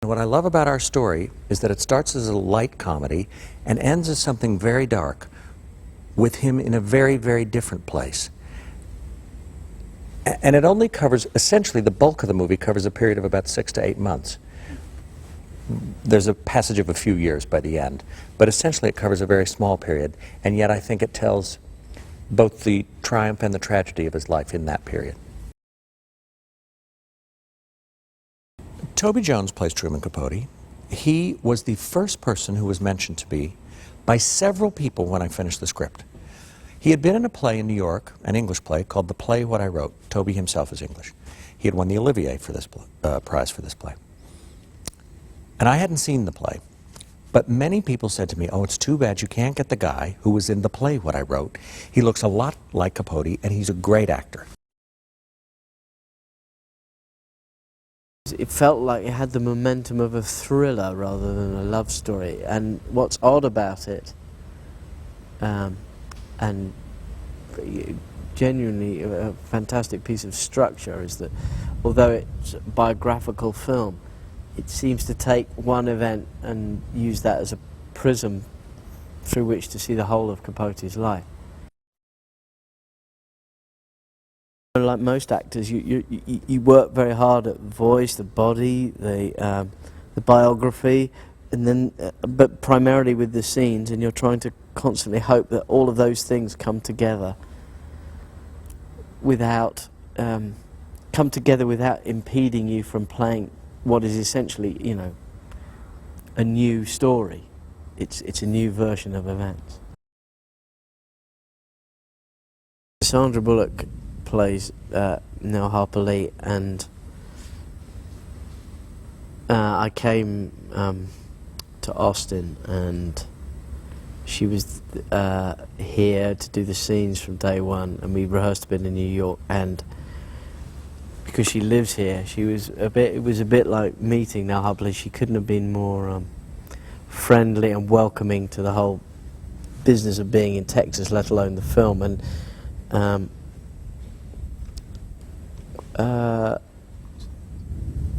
What I love about our story is that it starts as a light comedy and ends as something very dark, with him in a very, very different place. And it only covers, essentially the bulk of the movie covers a period of about 6 to 8 months. There's a passage of a few years by the end, but essentially it covers a very small period, and yet I think it tells both the triumph and the tragedy of his life in that period. Toby Jones plays Truman Capote. He was the first person who was mentioned to me by several people when I finished the script. He had been in a play in New York, an English play, called The Play What I Wrote. Toby himself is English. He had won the Olivier for this prize for this play. And I hadn't seen the play, but many people said to me, oh, it's too bad you can't get the guy who was in The Play What I Wrote. He looks a lot like Capote, and he's a great actor. It felt like it had the momentum of a thriller rather than a love story, and what's odd about it, and genuinely a fantastic piece of structure, is that although it's a biographical film, it seems to take one event and use that as a prism through which to see the whole of Capote's life. Like most actors, you work very hard at the voice, the body, the biography, and then, but primarily with the scenes, and you're trying to constantly hope that all of those things come together without impeding you from playing what is essentially, you know, a new story. It's a new version of events. Sandra Bullock plays Nell Harper Lee, and I came to Austin, and she was here to do the scenes from day one, and we rehearsed a bit in New York, and because she lives here, it was a bit like meeting Nell Harper Lee. She couldn't have been more friendly and welcoming to the whole business of being in Texas, let alone the film. And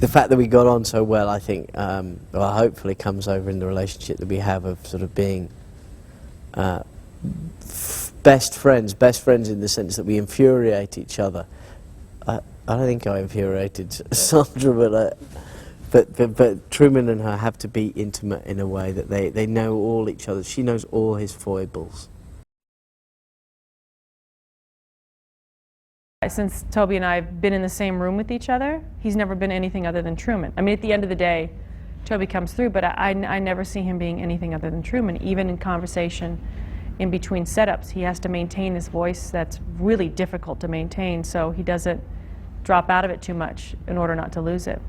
the fact that we got on so well, I think, well, hopefully comes over in the relationship that we have of sort of being best friends in the sense that we infuriate each other. I don't think I infuriated Sandra, but Truman and her have to be intimate in a way that they know all each other. She knows all his foibles. Since Toby and I have been in the same room with each other, he's never been anything other than Truman. I mean, at the end of the day, Toby comes through, but I never see him being anything other than Truman. Even in conversation, in between setups, he has to maintain this voice that's really difficult to maintain, so he doesn't drop out of it too much in order not to lose it.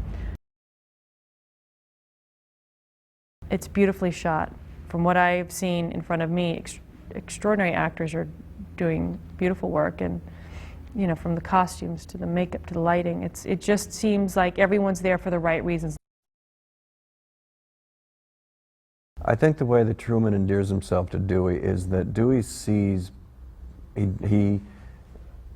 It's beautifully shot. From what I've seen in front of me, extraordinary actors are doing beautiful work, and you know, from the costumes to the makeup to the lighting, it just seems like everyone's there for the right reasons. I think the way that Truman endears himself to Dewey is that Dewey sees, he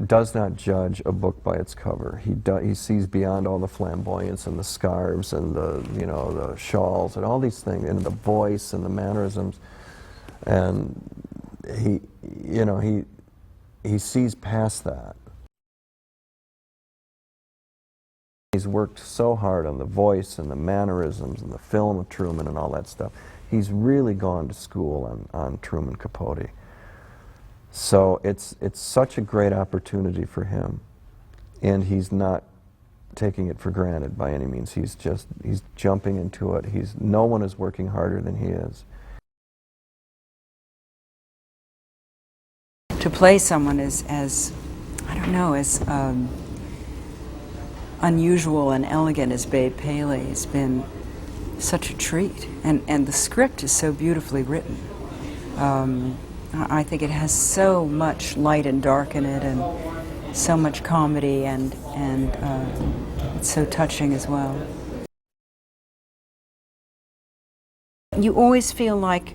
does not judge a book by its cover. He sees beyond all the flamboyance and the scarves and the, you know, the shawls and all these things, and the voice and the mannerisms, and he sees past that. He's worked so hard on the voice and the mannerisms and the film of Truman and all that stuff. He's really gone to school on Truman Capote. So it's such a great opportunity for him, and he's not taking it for granted by any means. He's jumping into it. No one is working harder than he is. To play someone as I don't know, as unusual and elegant as Babe Paley has been such a treat, and the script is so beautifully written. I think it has so much light and dark in it, and so much comedy, and it's so touching as well. You always feel like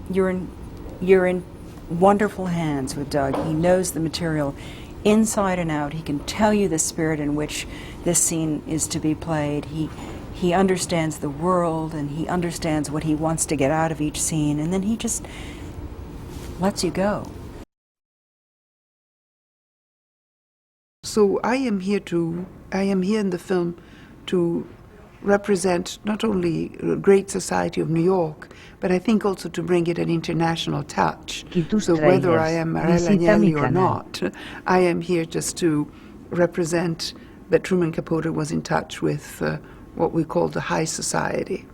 you're in wonderful hands with Doug. He knows the material inside and out. He can tell you the spirit in which this scene is to be played. he understands the world and he understands what he wants to get out of each scene, and then he just lets you go. So I am here in the film to represent not only a great society of New York, but I think also to bring it an international touch. So whether I am Marella Agnelli or not, I am here just to represent that Truman Capote was in touch with what we call the high society.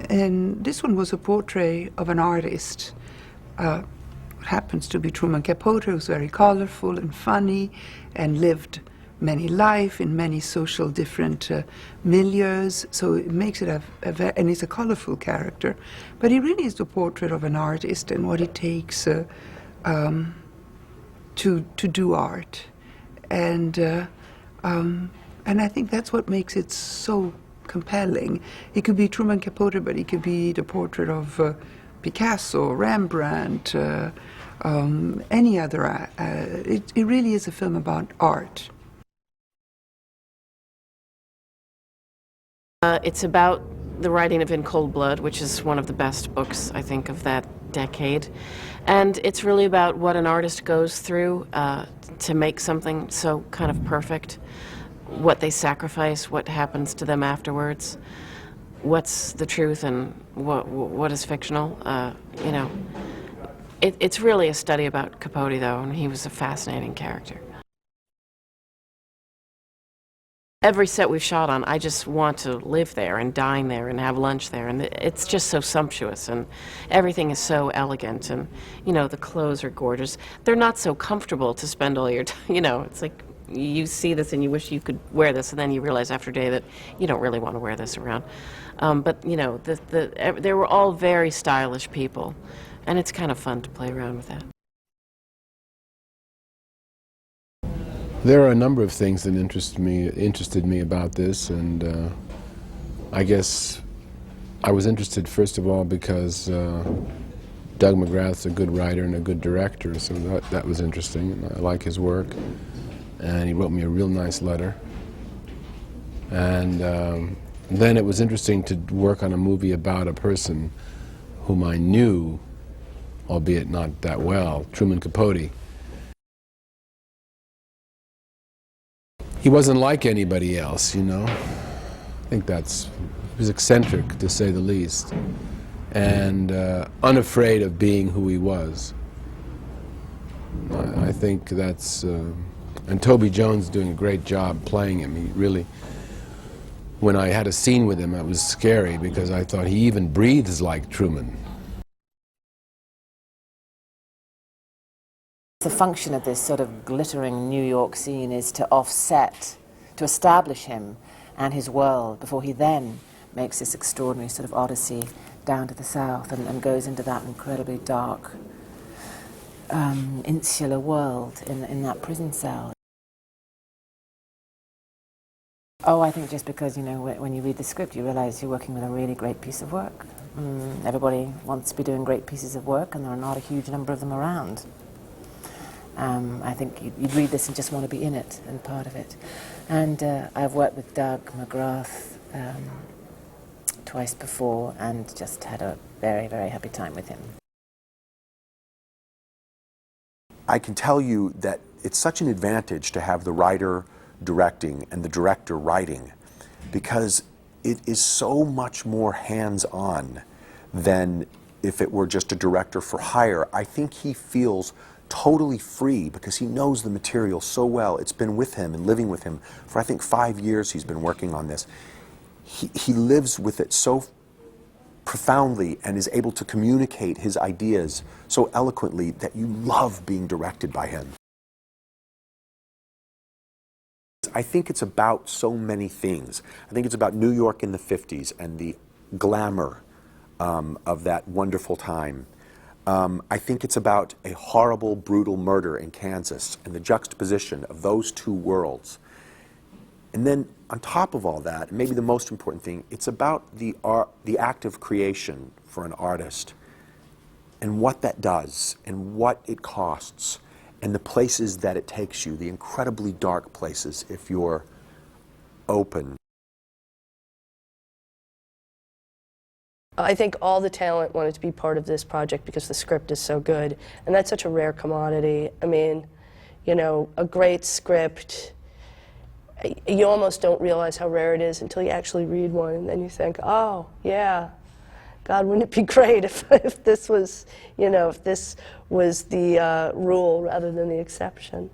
And this one was a portrait of an artist. Happens to be Truman Capote, who's very colorful and funny and lived many life in many social different milieus, so it makes it and he's a colorful character, but he really is the portrait of an artist and what it takes to do art, and I think that's what makes it so compelling. It could be Truman Capote, but it could be the portrait of Picasso, Rembrandt, any other. It really is a film about art. It's about the writing of In Cold Blood, which is one of the best books, I think, of that decade. And it's really about what an artist goes through to make something so kind of perfect, what they sacrifice, what happens to them afterwards, what's the truth and what is fictional. You know, it's really a study about Capote, though, and he was a fascinating character. Every set we've shot on, I just want to live there and dine there and have lunch there, and it's just so sumptuous, and everything is so elegant, and, you know, the clothes are gorgeous. They're not so comfortable to spend all your time, you know, it's like you see this and you wish you could wear this, and then you realize after a day that you don't really want to wear this around. But, you know, they were all very stylish people, and it's kind of fun to play around with that. There are a number of things that interested me about this, and I guess I was interested first of all because Doug McGrath's a good writer and a good director, so that was interesting, and I like his work. And he wrote me a real nice letter. And then it was interesting to work on a movie about a person whom I knew, albeit not that well, Truman Capote. He wasn't like anybody else, you know. I think he was eccentric, to say the least, and unafraid of being who he was. I think that's, and Toby Jones doing a great job playing him. He really, when I had a scene with him, it was scary because I thought he even breathes like Truman. The function of this sort of glittering New York scene is to offset, to establish him and his world before he then makes this extraordinary sort of odyssey down to the south and goes into that incredibly dark, insular world in that prison cell. Oh, I think just because, you know, when you read the script you realize you're working with a really great piece of work. Everybody wants to be doing great pieces of work, and there are not a huge number of them around. I think you'd read this and just want to be in it and part of it. And I've worked with Doug McGrath twice before and just had a very, very happy time with him. I can tell you that it's such an advantage to have the writer directing and the director writing, because it is so much more hands-on than if it were just a director for hire. I think he feels totally free because he knows the material so well. It's been with him and living with him for, I think, 5 years he's been working on this. He lives with it so profoundly and is able to communicate his ideas so eloquently that you love being directed by him. I think it's about so many things. I think it's about New York in the 50s and the glamour of that wonderful time. I think it's about a horrible, brutal murder in Kansas and the juxtaposition of those two worlds. And then on top of all that, and maybe the most important thing, it's about the act of creation for an artist and what that does and what it costs and the places that it takes you, the incredibly dark places if you're open. I think all the talent wanted to be part of this project because the script is so good, and that's such a rare commodity. I mean, you know, a great script, you almost don't realize how rare it is until you actually read one, and then you think, oh, yeah, God, wouldn't it be great if this was, you know, if this was the rule rather than the exception.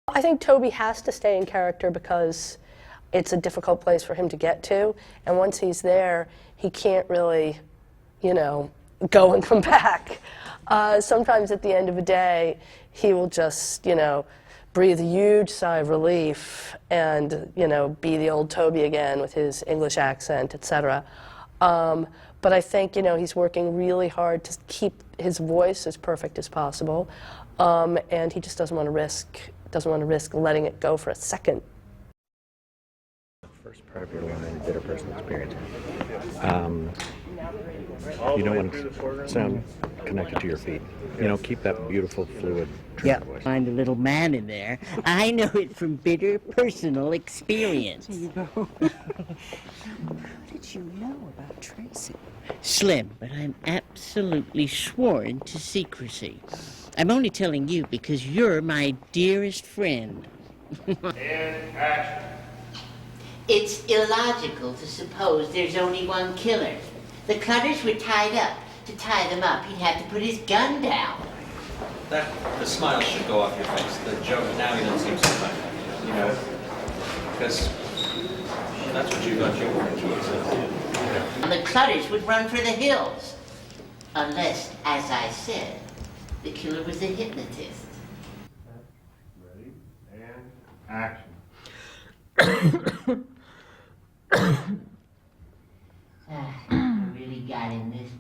I think Toby has to stay in character because it's a difficult place for him to get to, and once he's there, he can't really, you know, go and come back. Sometimes at the end of a day, he will just, you know, breathe a huge sigh of relief and, you know, be the old Toby again with his English accent, etc. But I think, you know, he's working really hard to keep his voice as perfect as possible, and he just doesn't want to risk letting it go for a second. First part of your line, bitter personal experience. You don't want to sound connected to your feet. You know, keep that beautiful, fluid voice. Find a little man in there. I know it from bitter personal experience. There you go. How did you know about Tracy? Slim, but I'm absolutely sworn to secrecy. I'm only telling you because you're my dearest friend. And action. It's illogical to suppose there's only one killer. The Clutters were tied up. To tie them up, he'd have to put his gun down. The smile should go off your face. The joke, now he doesn't seem so funny. You know, because that's what you got your work to. And the Clutters would run for the hills. Unless, as I said, the killer was a hypnotist. Ready? And action. I really got him this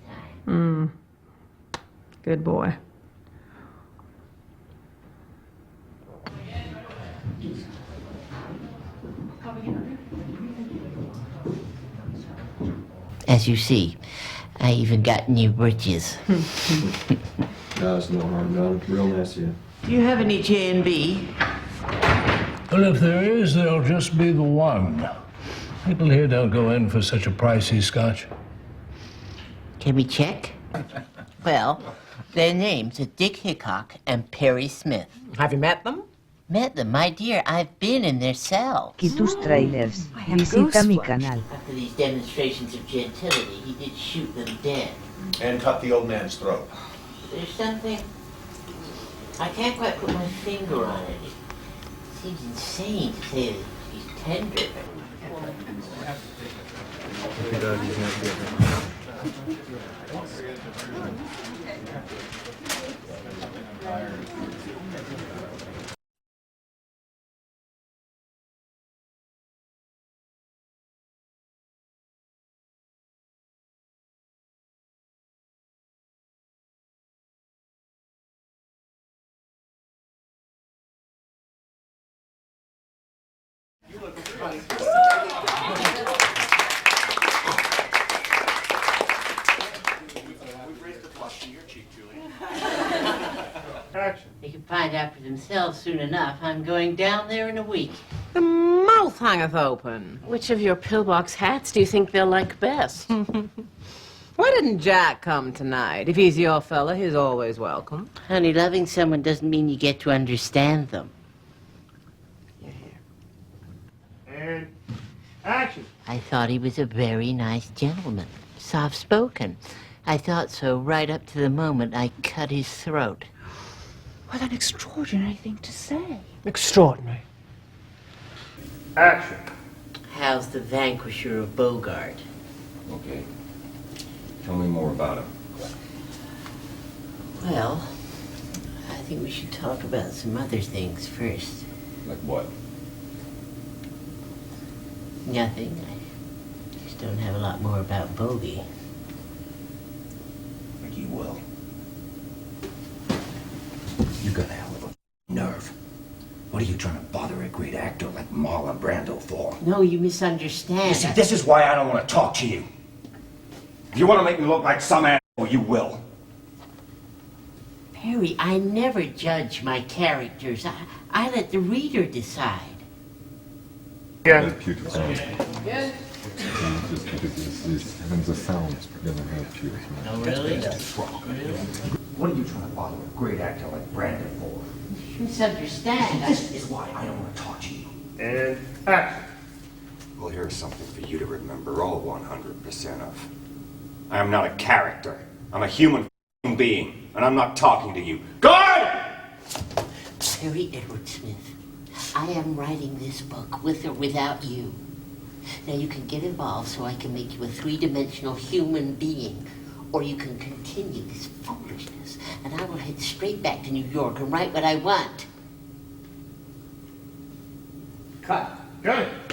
time. Good boy. As you see, I even got new britches. No, it's no harm done. Real nice of you. Do you have any J&B? Well, if there is, there'll just be the one. People here don't go in for such a pricey scotch. Can we check? Well, their names are Dick Hickok and Perry Smith. Have you met them? Met them, my dear. I've been in their cells. Tus trailers. Visita mi canal. After these demonstrations of gentility, he did shoot them dead. And cut the old man's throat. There's something... I can't quite put my finger on it. It seems insane to say that he's tender. You look funny. We've raised a flush to your cheek, Julie. Action. They can find out for themselves soon enough. I'm going down there in a week. The mouth hangeth open. Which of your pillbox hats do you think they'll like best? Why didn't Jack come tonight? If he's your fella, he's always welcome. Honey, loving someone doesn't mean you get to understand them. And action. I thought he was a very nice gentleman, soft-spoken. I thought so right up to the moment I cut his throat. What an extraordinary thing to say. Extraordinary. Action. How's the vanquisher of Bogart? Okay. Tell me more about him. Well, I think we should talk about some other things first. Like what? Nothing. I just don't have a lot more about Bogey. Like you will. You got a hell of a nerve. What are you trying to bother a great actor like Marlon Brando for? No, you misunderstand. You see, this is why I don't want to talk to you. If you want to make me look like some asshole, you will. Harry, I never judge my characters. I let the reader decide. Yeah. Yeah. Just because even the sound's gonna help you. Oh, really? What are you trying to bother a great actor like Brandon for? Misunderstand. This is why I don't want to talk to you. And action. Well, here's something for you to remember all 100% of. I am not a character. I'm a human being, and I'm not talking to you. Guard! Harry Edward Smith, I am writing this book with or without you. Now you can get involved so I can make you a three-dimensional human being, or you can continue this foolishness, and I will head straight back to New York and write what I want. Cut. Cut it.